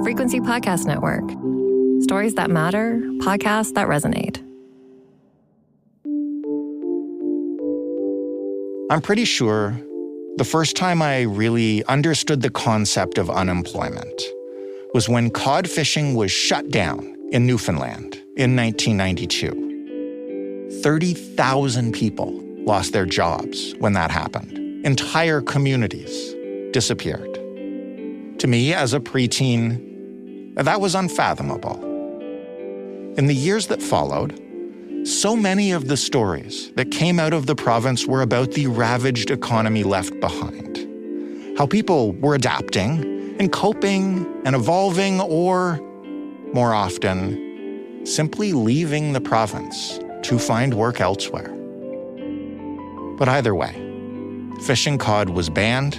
Frequency Podcast Network. Stories that matter, podcasts that resonate. I'm pretty sure the first time I really understood the concept of unemployment was when cod fishing was shut down in Newfoundland in 1992. 30,000 people lost their jobs when that happened. Entire communities disappeared. To me, as a preteen, that was unfathomable. In the years that followed, so many of the stories that came out of the province were about the ravaged economy left behind. How people were adapting and coping and evolving, or, more often, simply leaving the province to find work elsewhere. But either way, fishing cod was banned,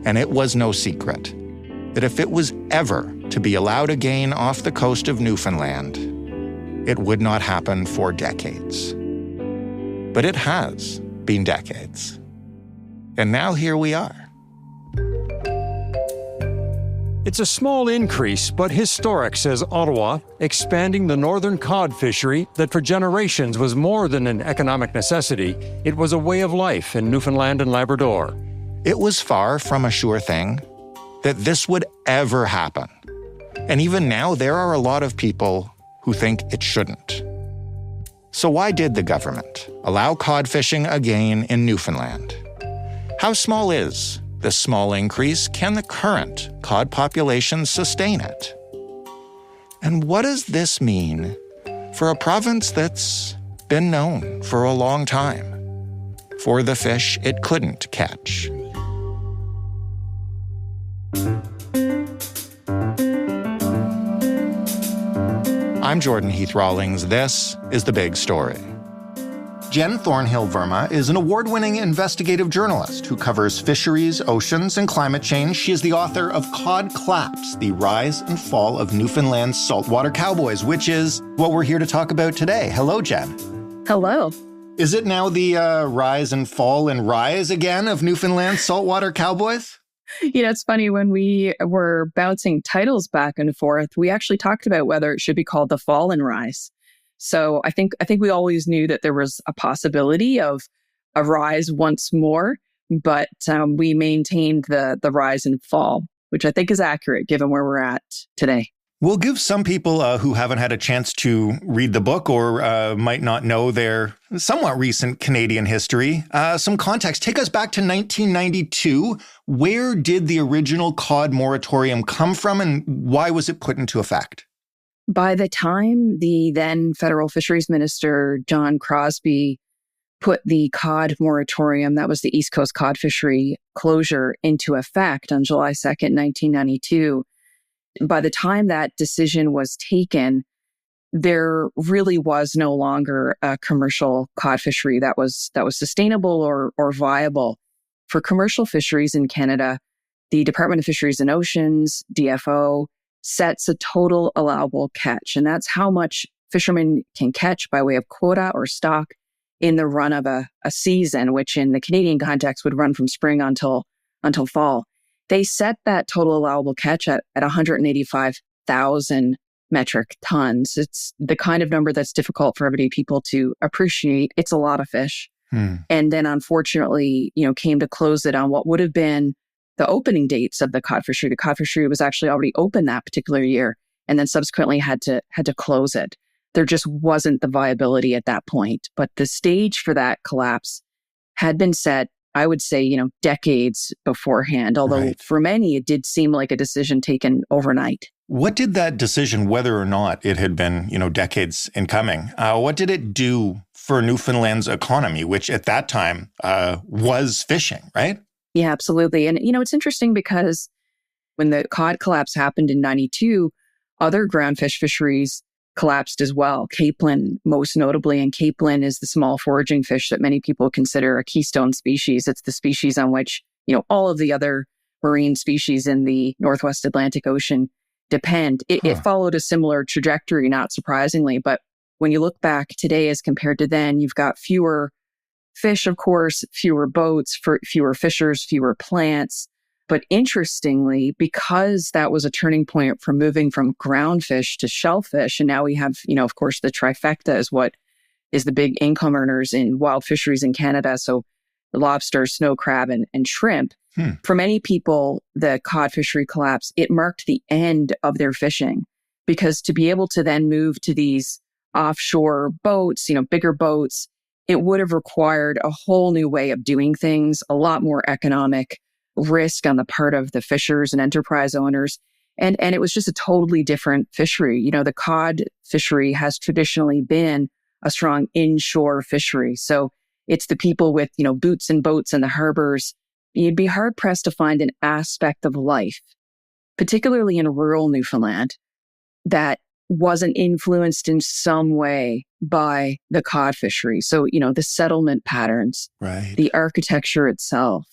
and it was no secret that if it was ever to be allowed again off the coast of Newfoundland, it would not happen for decades. But it has been decades. And now here we are. It's a small increase, but historic, says Ottawa, expanding the northern cod fishery that for generations was more than an economic necessity. It was a way of life in Newfoundland and Labrador. It was far from a sure thing that this would ever happen. And even now, there are a lot of people who think it shouldn't. So why did the government allow cod fishing again in Newfoundland? How small is this small increase? Can the current cod population sustain it? And what does this mean for a province that's been known for a long time for the fish it couldn't catch? I'm Jordan Heath Rawlings. This is The Big Story. Jenn Thornhill Verma is an award-winning investigative journalist who covers fisheries, oceans, and climate change. She is the author of Cod Collapse, The Rise and Fall of Newfoundland's Saltwater Cowboys, which is what we're here to talk about today. Hello, Jenn. Hello. Is it now the rise and fall and rise again of Newfoundland's Saltwater Cowboys? You know, it's funny, when we were bouncing titles back and forth, we actually talked about whether it should be called the fall and rise. So I think we always knew that there was a possibility of a rise once more, but we maintained the rise and fall, which I think is accurate given where we're at today. We'll give some people who haven't had a chance to read the book or might not know their somewhat recent Canadian history some context. Take us back to 1992. Where did the original cod moratorium come from, and why was it put into effect? By the time the then federal fisheries minister, John Crosbie, put the cod moratorium, that was the East Coast cod fishery closure, into effect on July 2nd, 1992, by the time that decision was taken, there really was no longer a commercial cod fishery that was sustainable or viable. For commercial fisheries in Canada, the Department of Fisheries and Oceans, DFO, sets a total allowable catch. And that's how much fishermen can catch by way of quota or stock in the run of a season, which in the Canadian context would run from spring until fall. They set that total allowable catch at 185,000 metric tons. It's the kind of number that's difficult for everyday people to appreciate. It's a lot of fish. And then unfortunately, came to close it on what would have been the opening dates of the cod fishery. The cod fishery was actually already open that particular year, and then subsequently had to close it. There just wasn't the viability at that point. But the stage for that collapse had been set, I would say, decades beforehand, although for many, it did seem like a decision taken overnight. What did that decision, whether or not it had been, decades in coming, what did it do for Newfoundland's economy, which at that time was fishing, right? Yeah, absolutely. And, it's interesting because when the cod collapse happened in 92, other groundfish fisheries collapsed as well. Capelin, most notably, and capelin is the small foraging fish that many people consider a keystone species. It's the species on which, all of the other marine species in the Northwest Atlantic Ocean depend. It followed a similar trajectory, not surprisingly. But when you look back today as compared to then, you've got fewer fish, of course, fewer boats, fewer fishers, fewer plants, But interestingly, because that was a turning point from moving from groundfish to shellfish, and now we have, of course, the trifecta is what is the big income earners in wild fisheries in Canada. So lobster, snow crab, and shrimp. For many people, the cod fishery collapse, it marked the end of their fishing, because to be able to then move to these offshore boats, bigger boats, it would have required a whole new way of doing things, a lot more economic risk on the part of the fishers and enterprise owners. And it was just a totally different fishery. The cod fishery has traditionally been a strong inshore fishery. So it's the people with, boots and boats in the harbors. You'd be hard pressed to find an aspect of life, particularly in rural Newfoundland, that wasn't influenced in some way by the cod fishery. So, the settlement patterns, right, the architecture itself,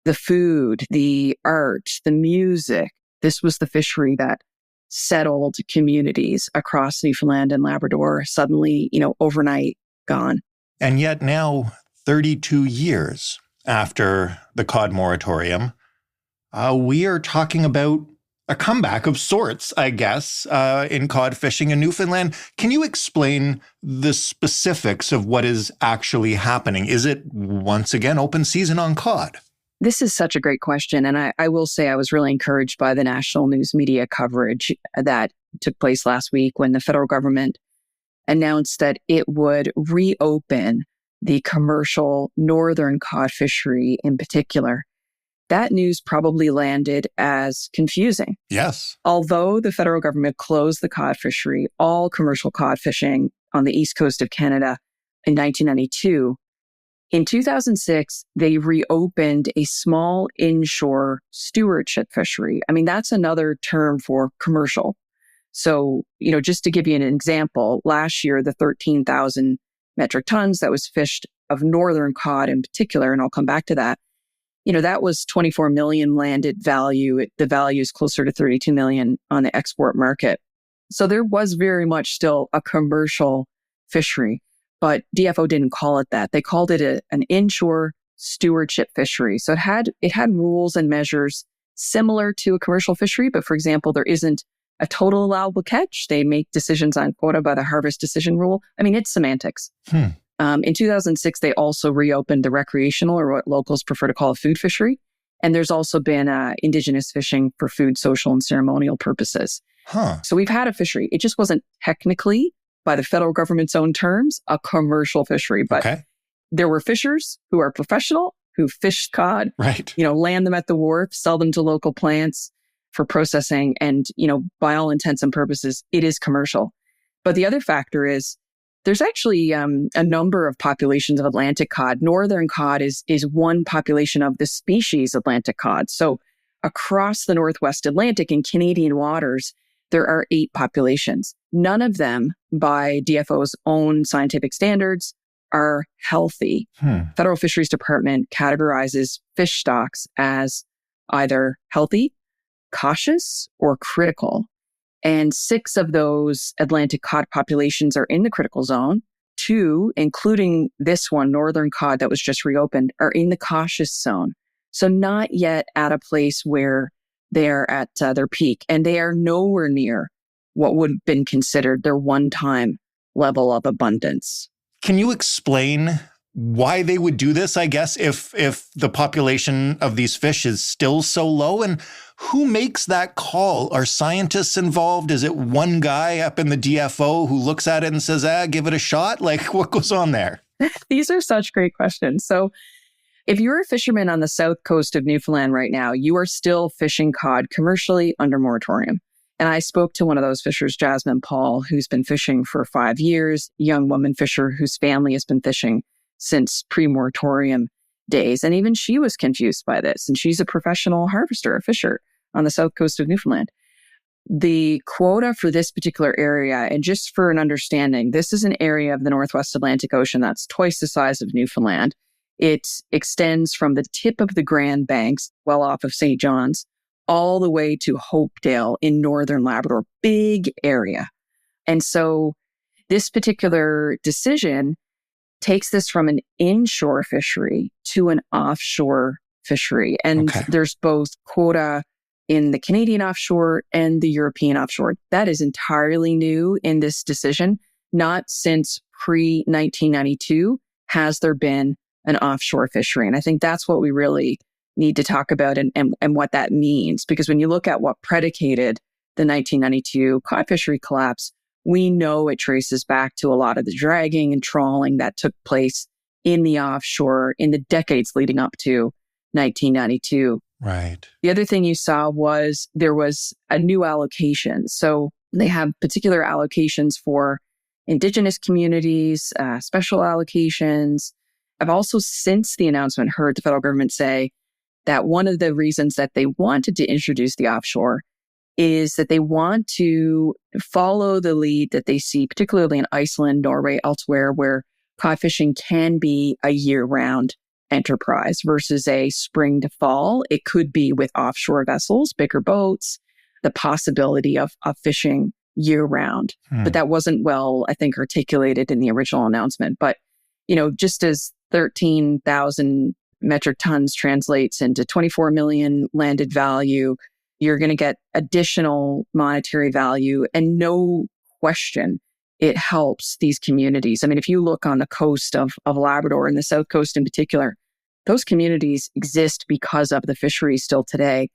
the food, the art, the music. This was the fishery that settled communities across Newfoundland and Labrador, suddenly, overnight gone. And yet now, 32 years after the cod moratorium, we are talking about a comeback of sorts, I guess, in cod fishing in Newfoundland. Can you explain the specifics of what is actually happening? Is it once again open season on cod? This is such a great question. And I will say I was really encouraged by the national news media coverage that took place last week when the federal government announced that it would reopen the commercial northern cod fishery in particular. That news probably landed as confusing. Yes. Although the federal government closed the cod fishery, all commercial cod fishing on the east coast of Canada in 1992, in 2006, they reopened a small inshore stewardship fishery. I mean, that's another term for commercial. So, just to give you an example, last year, the 13,000 metric tons that was fished of northern cod in particular, and I'll come back to that, that was 24 million landed value. The value is closer to 32 million on the export market. So there was very much still a commercial fishery, but DFO didn't call it that. They called it an inshore stewardship fishery. So it had rules and measures similar to a commercial fishery, but for example, there isn't a total allowable catch. They make decisions on quota by the harvest decision rule. I mean, it's semantics. In 2006, they also reopened the recreational, or what locals prefer to call a food fishery. And there's also been indigenous fishing for food, social, and ceremonial purposes. So we've had a fishery. It just wasn't technically, by the federal government's own terms, a commercial fishery. But there were fishers who are professional, who fished cod, right, land them at the wharf, sell them to local plants for processing. And, by all intents and purposes, it is commercial. But the other factor is there's actually a number of populations of Atlantic cod. Northern cod is one population of the species Atlantic cod. So across the Northwest Atlantic in Canadian waters, there are 8 populations. None of them, by DFO's own scientific standards, are healthy. Federal Fisheries Department categorizes fish stocks as either healthy, cautious, or critical. And 6 of those Atlantic cod populations are in the critical zone. 2, including this one, northern cod that was just reopened, are in the cautious zone. So not yet at a place where they're at their peak. And they are nowhere near what would have been considered their one-time level of abundance. Can you explain why they would do this, I guess, if the population of these fish is still so low? And who makes that call? Are scientists involved? Is it one guy up in the DFO who looks at it and says, give it a shot? Like, what goes on there? These are such great questions. So if you're a fisherman on the south coast of Newfoundland right now, you are still fishing cod commercially under moratorium. And I spoke to one of those fishers, Jasmine Paul, who's been fishing for 5 years, young woman fisher whose family has been fishing since pre-moratorium days. And even she was confused by this. And she's a professional harvester, a fisher on the south coast of Newfoundland. The quota for this particular area, and just for an understanding, this is an area of the Northwest Atlantic Ocean that's twice the size of Newfoundland. It extends from the tip of the Grand Banks, well off of St. John's, all the way to Hopedale in northern Labrador. Big area. And so this particular decision takes this from an inshore fishery to an offshore fishery. And there's both quota in the Canadian offshore and the European offshore. That is entirely new in this decision. Not since pre-1992 has there been an offshore fishery. And I think that's what we really need to talk about and what that means. Because when you look at what predicated the 1992 cod fishery collapse, we know it traces back to a lot of the dragging and trawling that took place in the offshore in the decades leading up to 1992. Right. The other thing you saw was there was a new allocation. So they have particular allocations for Indigenous communities, special allocations. I've also, since the announcement, heard the federal government say that one of the reasons that they wanted to introduce the offshore is that they want to follow the lead that they see, particularly in Iceland, Norway, elsewhere, where cod fishing can be a year-round enterprise versus a spring to fall. It could be with offshore vessels, bigger boats, the possibility of fishing year-round. But that wasn't well, I think, articulated in the original announcement. But, you know, just as 13,000 metric tons translates into 24 million landed value, you're going to get additional monetary value, and no question, it helps these communities. I mean, if you look on the coast of Labrador and the South Coast in particular, those communities exist because of the fisheries still today.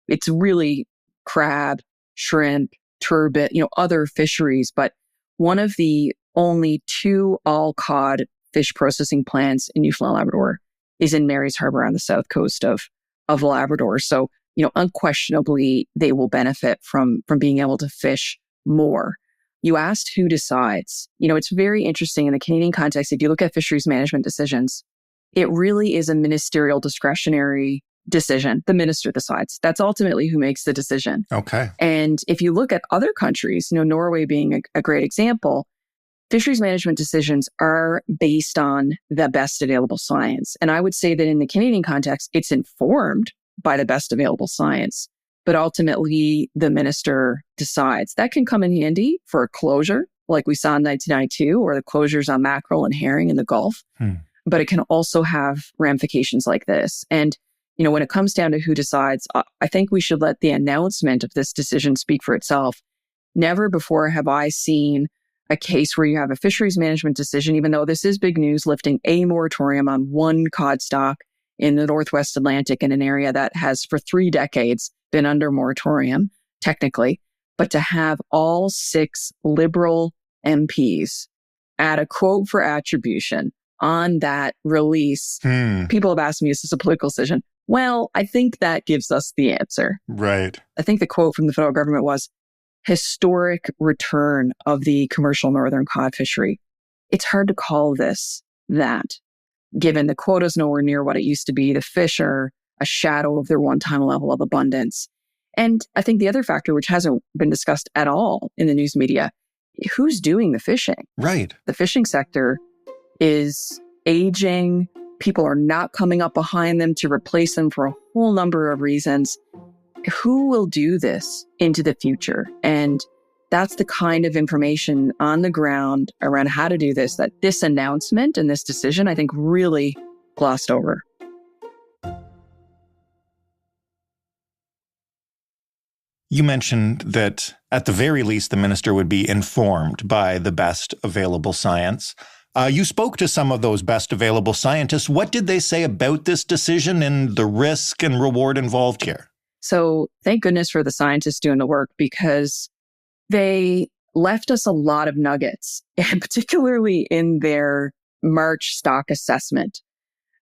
It's really crab, shrimp, turbot, other fisheries, but one of the only 2 all cod fish processing plants in Newfoundland, Labrador is in Mary's Harbour on the south coast of Labrador. So, unquestionably, they will benefit from being able to fish more. You asked who decides. It's very interesting in the Canadian context. If you look at fisheries management decisions, it really is a ministerial discretionary decision. The minister decides. That's ultimately who makes the decision. Okay. And if you look at other countries, Norway being a great example, fisheries management decisions are based on the best available science. And I would say that in the Canadian context, it's informed by the best available science. But ultimately, the minister decides. That can come in handy for a closure, like we saw in 1992, or the closures on mackerel and herring in the Gulf. But it can also have ramifications like this. And, when it comes down to who decides, I think we should let the announcement of this decision speak for itself. Never before have I seen a case where you have a fisheries management decision, even though this is big news, lifting a moratorium on one cod stock in the Northwest Atlantic in an area that has for 3 decades been under moratorium, technically, but to have all 6 Liberal MPs add a quote for attribution on that release. People have asked me, is this a political decision? Well, I think that gives us the answer. Right. I think the quote from the federal government was, historic return of the commercial northern cod fishery. It's hard to call this that, given the quota's nowhere near what it used to be. The fish are a shadow of their one-time level of abundance. And I think the other factor, which hasn't been discussed at all in the news media, who's doing the fishing? Right. The fishing sector is aging. People are not coming up behind them to replace them for a whole number of reasons. Who will do this into the future? And that's the kind of information on the ground around how to do this, that this announcement and this decision, I think, really glossed over. You mentioned that at the very least, the minister would be informed by the best available science. You spoke to some of those best available scientists. What did they say about this decision and the risk and reward involved here? So thank goodness for the scientists doing the work, because they left us a lot of nuggets, and particularly in their March stock assessment.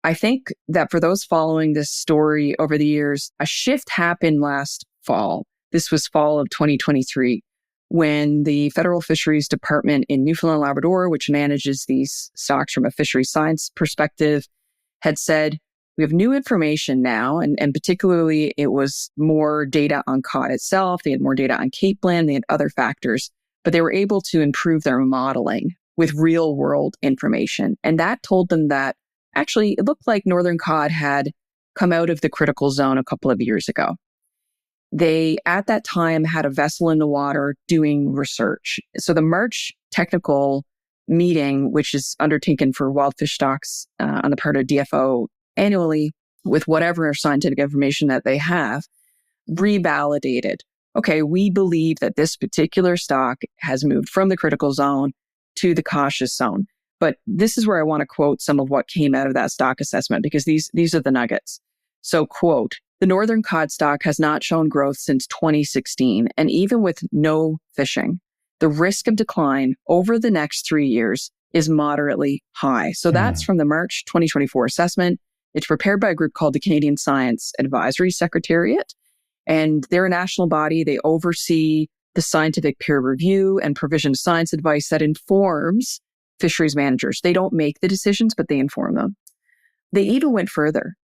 I think that for those following this story over the years, a shift happened last fall. This was fall of 2023, when the Federal Fisheries Department in Newfoundland, Labrador, which manages these stocks from a fisheries science perspective, had said, we have new information now, and particularly it was more data on cod itself. They had more data on Capeland. They had other factors, but they were able to improve their modeling with real world information. And that told them that actually it looked like northern cod had come out of the critical zone a couple of years ago. They, at that time, had a vessel in the water doing research. So the March technical meeting, which is undertaken for wild fish stocks on the part of DFO annually, with whatever scientific information that they have, revalidated. Okay, we believe that this particular stock has moved from the critical zone to the cautious zone. But this is where I want to quote some of what came out of that stock assessment, because these are the nuggets. So, quote, the northern cod stock has not shown growth since 2016, and even with no fishing, the risk of decline over the next 3 years is moderately high. So that's from the March 2024 assessment. It's prepared by a group called the Canadian Science Advisory Secretariat, and they're a national body. They oversee the scientific peer review and provision of science advice that informs fisheries managers. They don't make the decisions, but they inform them. They even went further.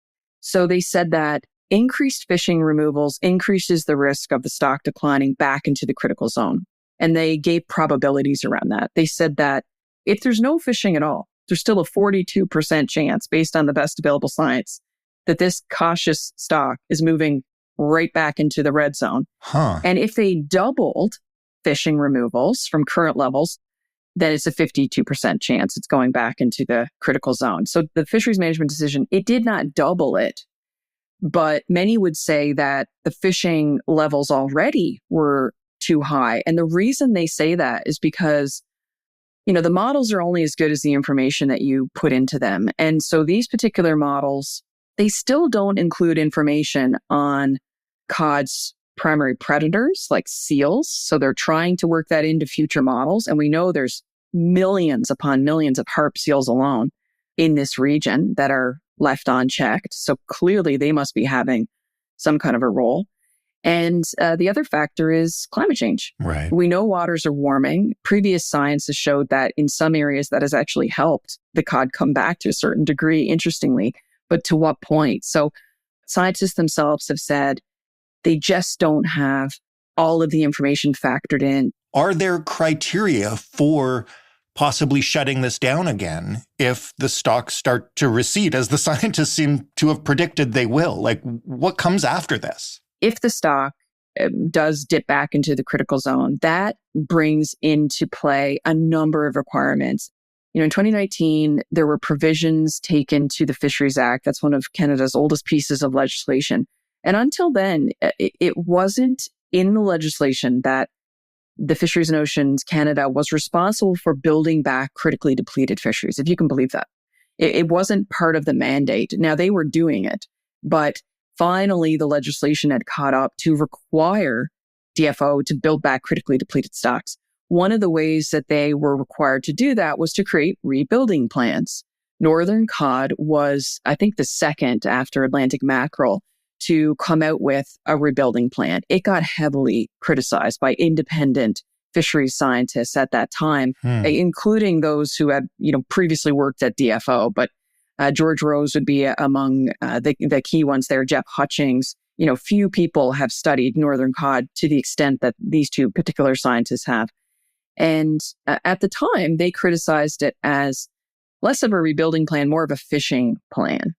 So they said that increased fishing removals increases the risk of the stock declining back into the critical zone. And they gave probabilities around that. They said that if there's no fishing at all, there's still a 42% chance, based on the best available science, that this cautious stock is moving right back into the red zone. And if they doubled fishing removals from current levels, then it's a 52% chance it's going back into the critical zone. So the fisheries management decision, it did not double it, but many would say that the fishing levels already were too high. And the reason they say that is because, you know, the models are only as good as the information that you put into them. And so these particular models, they still don't include information on cod's primary predators like seals. So they're trying to work that into future models. And we know there's millions upon millions of harp seals alone in this region that are left unchecked. So clearly they must be having some kind of a role. And the other factor is climate change. Right. We know waters are warming. Previous science has showed that in some areas that has actually helped the cod come back to a certain degree, interestingly, but to what point? So scientists themselves have said they just don't have all of the information factored in. Are there criteria for possibly shutting this down again if the stocks start to recede, as the scientists seem to have predicted they will? Like, what comes after this? If the stock does dip back into the critical zone, that brings into play a number of requirements. You know, in 2019, there were provisions taken to the Fisheries Act. That's one of Canada's oldest pieces of legislation. And until then, it wasn't in the legislation that the Fisheries and Oceans Canada was responsible for building back critically depleted fisheries, if you can believe that. It wasn't part of the mandate. Now, they were doing it, but finally, the legislation had caught up to require DFO to build back critically depleted stocks. One of the ways that they were required to do that was to create rebuilding plans. Northern cod was, I think, the second after Atlantic mackerel to come out with a rebuilding plan. It got heavily criticized by independent fisheries scientists at that time, including those who had, previously worked at DFO. But George Rose would be among the key ones there. Jeff Hutchings. Few people have studied northern cod to the extent that these two particular scientists have. And at the time, they criticized it as less of a rebuilding plan, more of a fishing plan,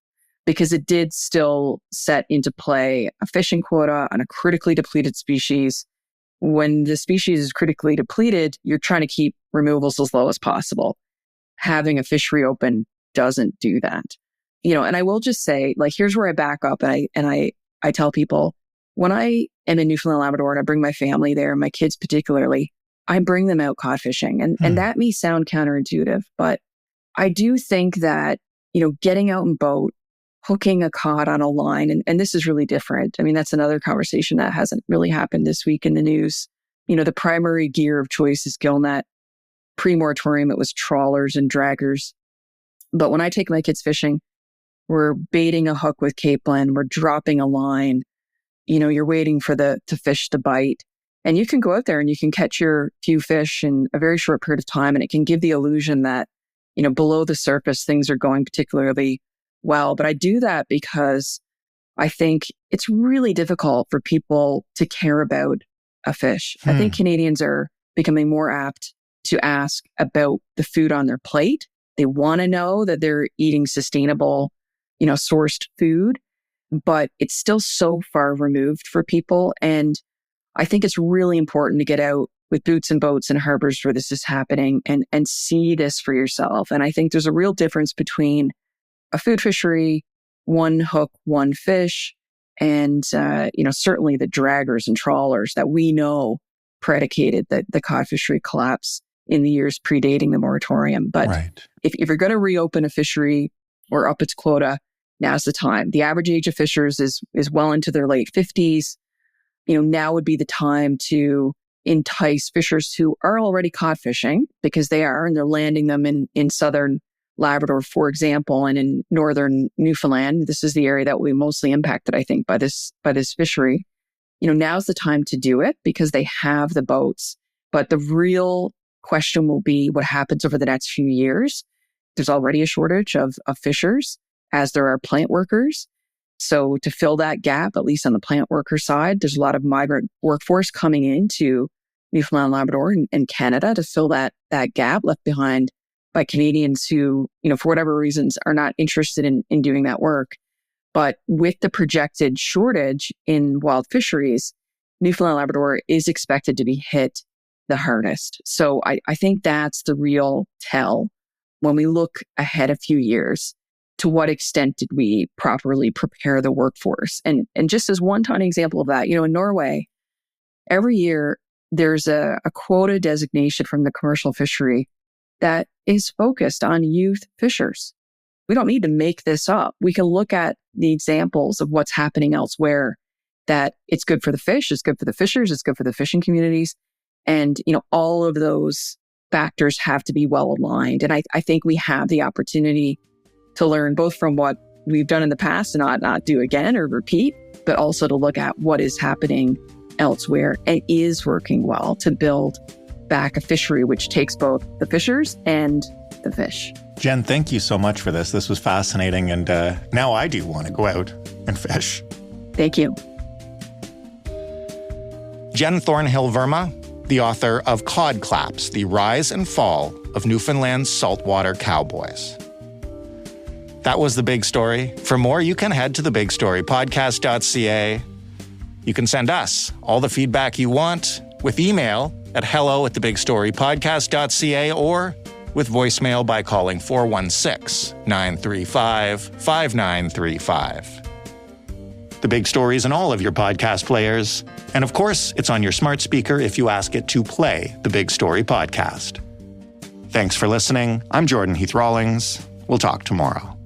because it did still set into play a fishing quota on a critically depleted species. When the species is critically depleted, you're trying to keep removals as low as possible. Having a fishery open doesn't do that. And I will just say, here's where I back up and I tell people, when I am in Newfoundland, Labrador, and I bring my family there, my kids particularly, I bring them out cod fishing. And that may sound counterintuitive, but I do think that, getting out in boat, hooking a cod on a line, and this is really different. I mean, that's another conversation that hasn't really happened this week in the news. The primary gear of choice is gillnet. Pre-moratorium, it was trawlers and draggers. But when I take my kids fishing, we're baiting a hook with Cape Blend, we're dropping a line, you're waiting for the fish to bite. And you can go out there and you can catch your few fish in a very short period of time. And it can give the illusion that, below the surface, things are going particularly well. But I do that because I think it's really difficult for people to care about a fish. I think Canadians are becoming more apt to ask about the food on their plate. They want to know that they're eating sustainable, sourced food, but it's still so far removed for people. And I think it's really important to get out with boots and boats in harbors where this is happening and see this for yourself. And I think there's a real difference between a food fishery one hook, one fish, and, certainly the draggers and trawlers that we know predicated the cod fishery collapse in the years predating the moratorium. But if you're going to reopen a fishery or up its quota, now's the time. The average age of fishers is well into their late 50s. Now would be the time to entice fishers who are already cod fishing, because they are, and they're landing them in southern Labrador, for example, and in northern Newfoundland. This is the area that will be mostly impacted, I think, by this fishery. Now's the time to do it because they have the boats. But the real question will be what happens over the next few years. There's already a shortage of fishers, as there are plant workers. So to fill that gap, at least on the plant worker side, there's a lot of migrant workforce coming into Newfoundland, Labrador, and Canada to fill that gap left behind by Canadians who, for whatever reasons, are not interested in doing that work. But with the projected shortage in wild fisheries, Newfoundland, Labrador is expected to be hit the hardest. So I think that's the real tell when we look ahead a few years. To what extent did we properly prepare the workforce? And just as one tiny example of that, in Norway, every year there's a quota designation from the commercial fishery that is focused on youth fishers. We don't need to make this up. We can look at the examples of what's happening elsewhere, that it's good for the fish, it's good for the fishers, it's good for the fishing communities. And, all of those factors have to be well aligned. And I think we have the opportunity to learn both from what we've done in the past and not do again or repeat, but also to look at what is happening elsewhere and is working well to build back a fishery which takes both the fishers and the fish. Jenn, thank you so much for this. This was fascinating, and now I do want to go out and fish. Thank you. Jenn Thornhill Verma, the author of Cod Collapse, The Rise and Fall of Newfoundland's Saltwater Cowboys. That was The Big Story. For more, you can head to thebigstorypodcast.ca. You can send us all the feedback you want with email at hello@thebigstorypodcast.ca or with voicemail by calling 416-935-5935. The Big Story is in all of your podcast players. And of course, it's on your smart speaker if you ask it to play The Big Story podcast. Thanks for listening. I'm Jordan Heath Rawlings. We'll talk tomorrow.